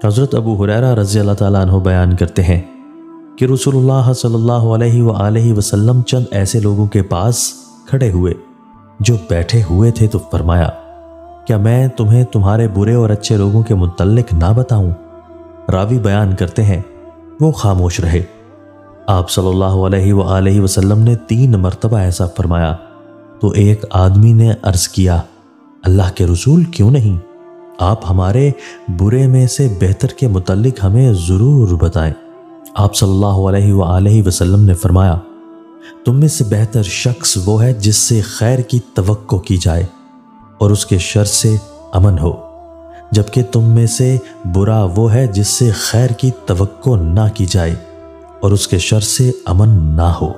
حضرت ابو ہریرہ رضی اللہ تعالیٰ عنہ بیان کرتے ہیں کہ رسول اللہ صلی اللہ علیہ وآلہ وسلم چند ایسے لوگوں کے پاس کھڑے ہوئے جو بیٹھے ہوئے تھے تو فرمایا، کیا میں تمہیں تمہارے برے اور اچھے لوگوں کے متعلق نہ بتاؤں؟ راوی بیان کرتے ہیں وہ خاموش رہے۔ آپ صلی اللہ علیہ وآلہ وسلم نے 3 مرتبہ ایسا فرمایا تو ایک آدمی نے عرض کیا، اللہ کے رسول کیوں نہیں؟ آپ ہمارے برے میں سے بہتر کے متعلق ہمیں ضرور بتائیں۔ آپ صلی اللہ علیہ وآلہ وسلم نے فرمایا، تم میں سے بہتر شخص وہ ہے جس سے خیر کی توقع کی جائے اور اس کے شر سے امن ہو، جبکہ تم میں سے برا وہ ہے جس سے خیر کی توقع نہ کی جائے اور اس کے شر سے امن نہ ہو۔